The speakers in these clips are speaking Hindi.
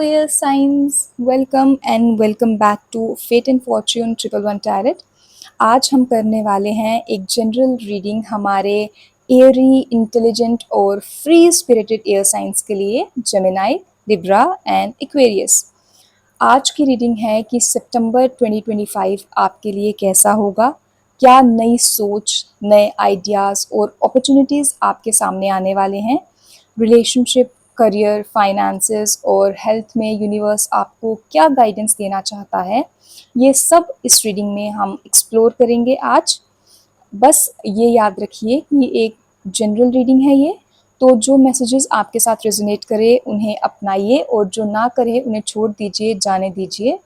air signs, welcome and welcome back to Fate and Fortune Triple One Tarot। आज हम करने वाले हैं एक जनरल रीडिंग हमारे एयरी, इंटेलिजेंट और फ्री स्पिरिटेड एयर साइंस के लिए, जेमिनी, लिब्रा एंड एक्वेरियस। आज की रीडिंग है कि सितंबर 2025 आपके लिए कैसा होगा, क्या नई सोच, नए आइडियाज़ और अपॉर्चुनिटीज़ आपके सामने आने वाले हैं। रिलेशनशिप, करियर, फाइनेंसेस और हेल्थ में यूनिवर्स आपको क्या गाइडेंस देना चाहता है, ये सब इस रीडिंग में हम एक्सप्लोर करेंगे आज। बस ये याद रखिए कि एक जनरल रीडिंग है ये, तो जो मैसेजेस आपके साथ रेजोनेट करे उन्हें अपनाइए और जो ना करे उन्हें छोड़ दीजिए, जाने दीजिए।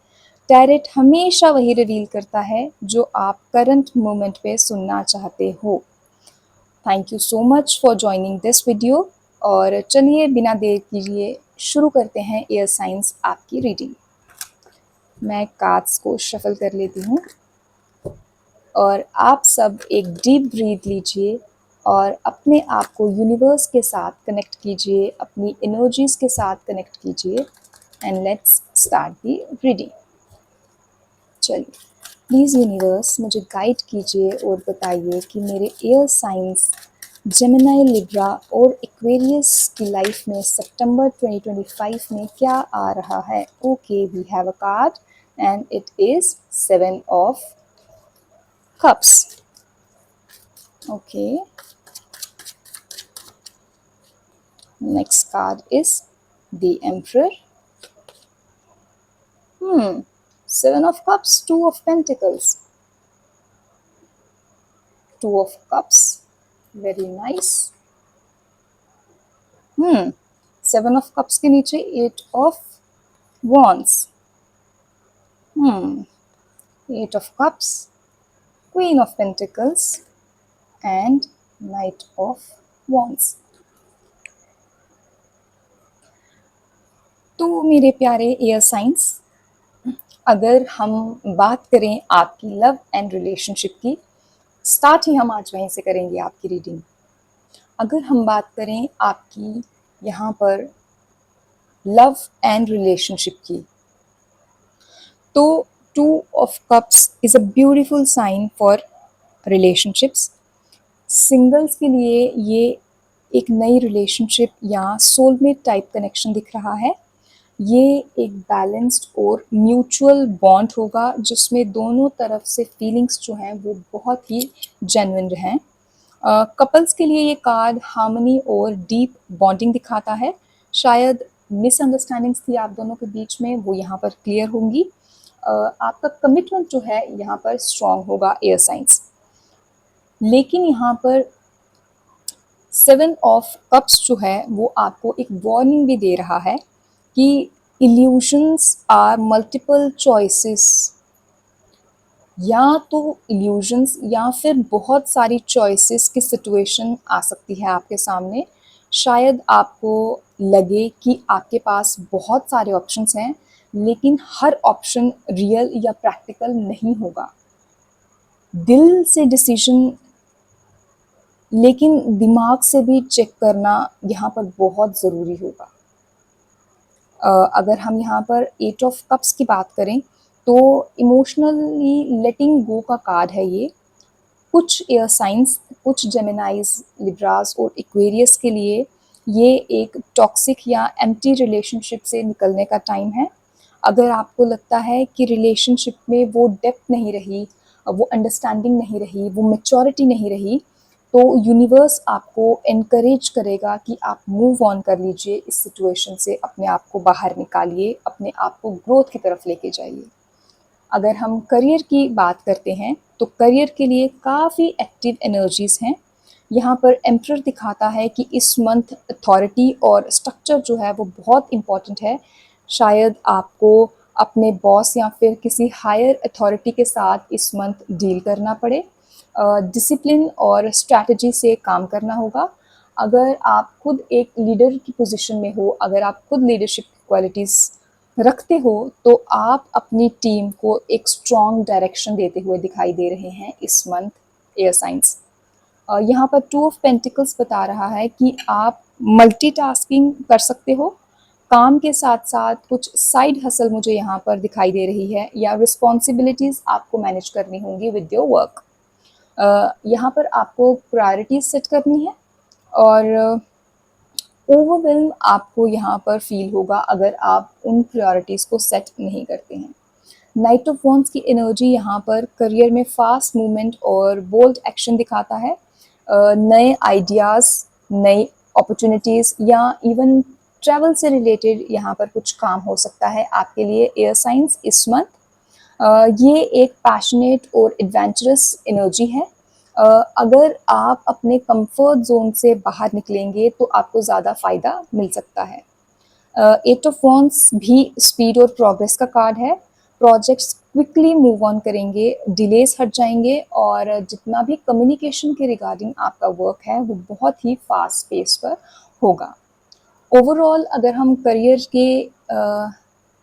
टैरेट हमेशा वही रिवील करता है जो आप करंट मोमेंट पे सुनना चाहते हो। Thank you so much for joining this video. और चलिए बिना देर कीजिए शुरू करते हैं एयर साइंस आपकी रीडिंग। मैं कार्ड्स को शफल कर लेती हूँ और आप सब एक डीप ब्रीथ लीजिए और अपने आप को यूनिवर्स के साथ कनेक्ट कीजिए, अपनी एनर्जीज के साथ कनेक्ट कीजिए and let's start the reading. चलिए, प्लीज़ यूनिवर्स मुझे गाइड कीजिए और बताइए कि मेरे एयर साइंस जेमिनी, लिब्रा और एक्वेरियस की लाइफ में सितंबर 2025 में क्या आ रहा है। Okay, we have a card and it is 7 of cups. Okay, next card is the emperor. 7 of cups, 2 of pentacles, 2 of cups, very nice। 7 of cups के नीचे 8 of wands, 8 of cups, Queen of Pentacles and Knight of Wands। तो मेरे प्यारे एयर साइंस, अगर हम बात करें आपकी लव एंड रिलेशनशिप की, स्टार्ट ही हम आज वहीं से करेंगे आपकी रीडिंग। अगर हम बात करें आपकी यहाँ पर लव एंड रिलेशनशिप की, तो 2 of Cups is a beautiful sign for relationships. Singles के लिए ये एक नई रिलेशनशिप या सोलमेट टाइप कनेक्शन दिख रहा है। ये एक बैलेंस्ड और म्यूचुअल बॉन्ड होगा जिसमें दोनों तरफ से फीलिंग्स जो हैं वो बहुत ही जेन्युइन हैं। कपल्स के लिए ये कार्ड हार्मनी और डीप बॉन्डिंग दिखाता है। शायद मिसअंडरस्टैंडिंग्स थी आप दोनों के बीच में, वो यहाँ पर क्लियर होंगी। आपका कमिटमेंट जो है यहाँ पर स्ट्रॉन्ग होगा एयर साइंस। लेकिन यहाँ पर 7 ऑफ कप्स जो है वो आपको एक वार्निंग भी दे रहा है कि इल्यूशंस आर मल्टीपल चॉइसेस, या तो इल्यूशंस या फिर बहुत सारी चॉइसेस की सिचुएशन आ सकती है आपके सामने। शायद आपको लगे कि आपके पास बहुत सारे ऑप्शंस हैं, लेकिन हर ऑप्शन रियल या प्रैक्टिकल नहीं होगा। दिल से डिसीजन, लेकिन दिमाग से भी चेक करना यहाँ पर बहुत ज़रूरी होगा। अगर हम यहाँ पर 8 ऑफ कप्स की बात करें तो इमोशनली लेटिंग गो का कार्ड है ये। कुछ एयर साइंस, कुछ जेमिनाइज, लिब्रास और एक्वेरियस के लिए ये एक टॉक्सिक या एम्प्टी रिलेशनशिप से निकलने का टाइम है। अगर आपको लगता है कि रिलेशनशिप में वो डेप्थ नहीं रही, वो अंडरस्टैंडिंग नहीं रही, वो मैच्योरिटी नहीं रही, तो यूनिवर्स आपको एनकरेज करेगा कि आप मूव ऑन कर लीजिए इस सिचुएशन से, अपने आप को बाहर निकालिए, अपने आप को ग्रोथ की तरफ लेके जाइए। अगर हम करियर की बात करते हैं तो करियर के लिए काफ़ी एक्टिव एनर्जीज़ हैं। यहाँ पर एम्परर दिखाता है कि इस मंथ अथॉरिटी और स्ट्रक्चर जो है वो बहुत इम्पॉर्टेंट है। शायद आपको अपने बॉस या फिर किसी हायर अथॉरिटी के साथ इस मंथ डील करना पड़े। डिसिप्लिन और स्ट्रैटेजी से काम करना होगा। अगर आप खुद एक लीडर की पोजीशन में हो, अगर आप खुद लीडरशिप क्वालिटीज़ रखते हो, तो आप अपनी टीम को एक स्ट्रॉन्ग डायरेक्शन देते हुए दिखाई दे रहे हैं इस मंथ एयर साइंस। यहाँ पर 2 ऑफ पेंटिकल्स बता रहा है कि आप मल्टीटास्किंग कर सकते हो, काम के साथ साथ कुछ साइड हसल मुझे यहाँ पर दिखाई दे रही है, या रिस्पॉन्सिबिलिटीज़ आपको मैनेज करनी होंगी विद योर वर्क। यहाँ पर आपको प्रायोरिटीज सेट करनी है, और ओवरवेल्म आपको यहाँ पर फील होगा अगर आप उन प्रायोरिटीज़ को सेट नहीं करते हैं। नाइट ऑफ वॉन्ड्स की एनर्जी यहाँ पर करियर में फास्ट मूवमेंट और बोल्ड एक्शन दिखाता है। नए आइडियाज़, नई अपॉर्चुनिटीज़ या इवन ट्रैवल से रिलेटेड यहाँ पर कुछ काम हो सकता है आपके लिए एयर साइंस इस मंथ। ये एक पैशनेट और एडवेंचरस एनर्जी है। अगर आप अपने कंफर्ट जोन से बाहर निकलेंगे तो आपको ज़्यादा फ़ायदा मिल सकता है। एट ऑफ वॉन्ड्स भी स्पीड और प्रोग्रेस का कार्ड है। प्रोजेक्ट्स क्विकली मूव ऑन करेंगे, डिलेज हट जाएंगे, और जितना भी कम्युनिकेशन के रिगार्डिंग आपका वर्क है वो बहुत ही फास्ट पेस पर होगा। ओवरऑल अगर हम करियर के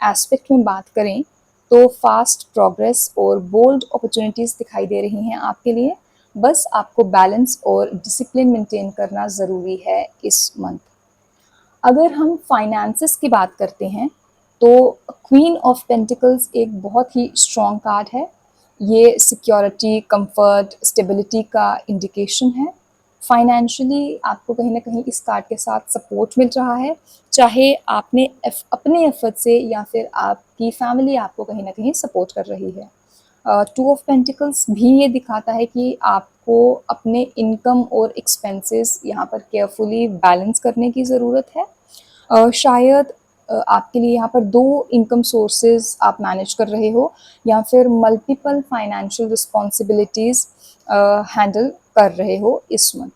एस्पेक्ट में बात करें तो फास्ट प्रोग्रेस और बोल्ड अपॉर्चुनिटीज़ दिखाई दे रही हैं आपके लिए। बस आपको बैलेंस और डिसिप्लिन मेंटेन करना ज़रूरी है इस मंथ। अगर हम फाइनेंसेस की बात करते हैं तो क्वीन ऑफ पेंटिकल्स एक बहुत ही स्ट्रॉन्ग कार्ड है। ये सिक्योरिटी, कंफर्ट, स्टेबिलिटी का इंडिकेशन है। फाइनेंशियली आपको कहीं ना कहीं इस कार्ड के साथ सपोर्ट मिल रहा है, चाहे आपने अपने एफर्ट से या फिर आपकी फैमिली आपको कहीं ना कहीं सपोर्ट कर रही है। टू ऑफ पेंटिकल्स भी ये दिखाता है कि आपको अपने इनकम और एक्सपेंसेस यहाँ पर केयरफुली बैलेंस करने की ज़रूरत है। शायद आपके लिए यहाँ पर 2 इनकम सोर्सेज आप मैनेज कर रहे हो, या फिर मल्टीपल फाइनेंशियल रिस्पॉन्सिबिलिटीज़ हैंडल कर रहे हो इस मंथ।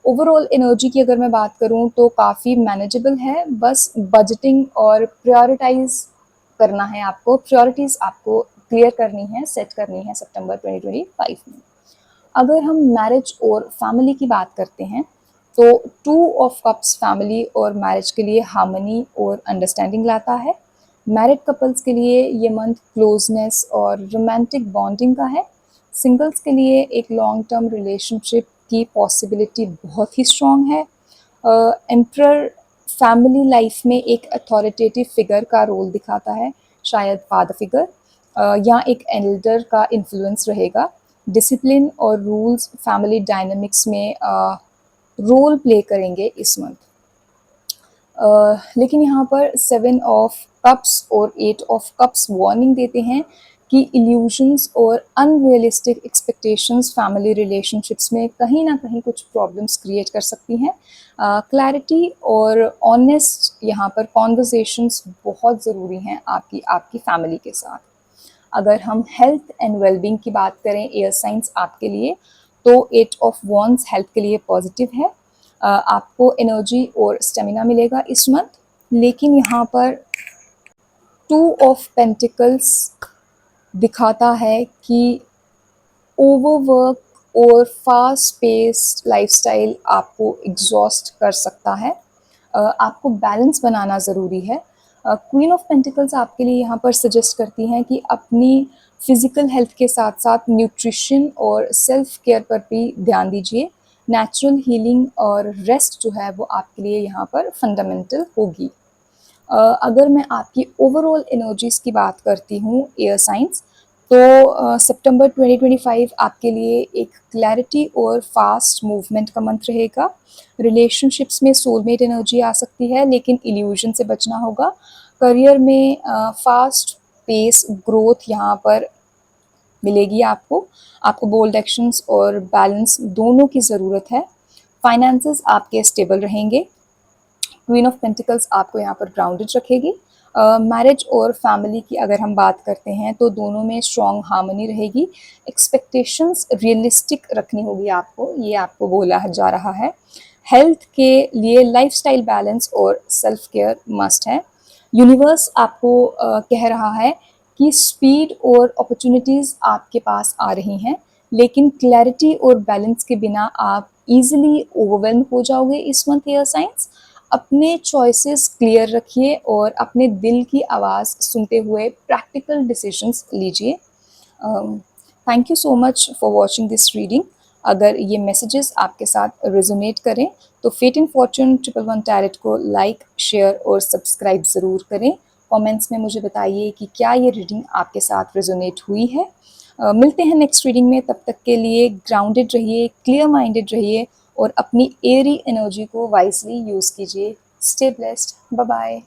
ओवरऑल एनर्जी की अगर मैं बात करूँ तो काफ़ी मैनेजेबल है। बस बजटिंग और प्रायोरिटाइज करना है आपको, प्रायोरिटीज़ आपको क्लियर करनी है, सेट करनी है सितंबर 2025 में। अगर हम मैरिज और फैमिली की बात करते हैं तो 2 ऑफ कप्स फैमिली और मैरिज के लिए हार्मनी और अंडरस्टैंडिंग लाता है। मैरिड कपल्स के लिए ये मंथ क्लोजनेस और रोमांटिक बॉन्डिंग का है। सिंगल्स के लिए एक लॉन्ग टर्म रिलेशनशिप की पॉसिबिलिटी बहुत ही स्ट्रॉन्ग है। एम्परर फैमिली लाइफ में एक अथॉरिटेटिव फिगर का रोल दिखाता है, शायद फादर फिगर या एक एल्डर का इन्फ्लुएंस रहेगा। डिसिप्लिन और रूल्स फैमिली डायनामिक्स में रोल प्ले करेंगे इस मंथ। लेकिन यहाँ पर 7 ऑफ कप्स और 8 ऑफ कप्स वार्निंग देते हैं कि इल्यूजन्स और अनरियलिस्टिक एक्सपेक्टेशंस फैमिली रिलेशनशिप्स में कहीं ना कहीं कुछ प्रॉब्लम्स क्रिएट कर सकती हैं। क्लैरिटी और ऑनेस्ट यहाँ पर कॉन्वर्सेशंस बहुत ज़रूरी हैं आपकी फैमिली के साथ। अगर हम हेल्थ एंड वेलबींग की बात करें एयर साइंस आपके लिए, तो 8 ऑफ वॉन्ड्स हेल्थ के लिए पॉजिटिव है। आपको एनर्जी और स्टेमिना मिलेगा इस मंथ। लेकिन यहाँ पर 2 ऑफ पेंटिकल्स दिखाता है कि ओवरवर्क और फास्ट पेस्ड लाइफस्टाइल आपको एग्जॉस्ट कर सकता है। आपको बैलेंस बनाना ज़रूरी है। क्वीन ऑफ पेंटिकल्स आपके लिए यहाँ पर सजेस्ट करती हैं कि अपनी फिज़िकल हेल्थ के साथ साथ न्यूट्रिशन और सेल्फ केयर पर भी ध्यान दीजिए। नेचुरल हीलिंग और रेस्ट जो है वो आपके लिए यहाँ पर फंडामेंटल होगी। अगर मैं आपकी ओवरऑल एनर्जीज़ की बात करती हूँ एयर साइंस, तो सितंबर 2025 आपके लिए एक क्लैरिटी और फास्ट मूवमेंट का मंथ रहेगा। रिलेशनशिप्स में सोलमेट एनर्जी आ सकती है, लेकिन इल्यूजन से बचना होगा। करियर में फास्ट पेस ग्रोथ यहाँ पर मिलेगी आपको बोल्ड एक्शंस और बैलेंस दोनों की ज़रूरत है। फाइनेंसेस आपके स्टेबल रहेंगे। क्वीन ऑफ पेंटिकल्स आपको यहाँ पर ग्राउंडेड रखेगी। मैरिज और फैमिली की अगर हम बात करते हैं तो दोनों में स्ट्रॉन्ग हार्मनी रहेगी। एक्सपेक्टेशंस रियलिस्टिक रखनी होगी आपको, ये आपको बोला जा रहा है। हेल्थ के लिए लाइफस्टाइल बैलेंस और सेल्फ केयर मस्ट है। यूनिवर्स आपको कह रहा है कि स्पीड और अपॉर्चुनिटीज़ आपके पास आ रही हैं, लेकिन क्लैरिटी और बैलेंस के बिना आप इजीली ओवरवेल्म हो जाओगे इस मंथ एयर साइंस। अपने चॉइसेस क्लियर रखिए और अपने दिल की आवाज़ सुनते हुए प्रैक्टिकल डिसीजंस लीजिए। Thank you so much for watching this reading. अगर ये मैसेजेस आपके साथ रेजोनेट करें तो फेट एंड फॉर्च्यून 111 टैरेट को लाइक, शेयर और सब्सक्राइब ज़रूर करें। कमेंट्स में मुझे बताइए कि क्या ये रीडिंग आपके साथ रेजोनेट हुई है। मिलते हैं नेक्स्ट रीडिंग में, तब तक के लिए ग्राउंडेड रहिए, क्लियर माइंडेड रहिए और अपनी एरी एनर्जी को वाइजली यूज़ कीजिए। Stay blessed, bye bye.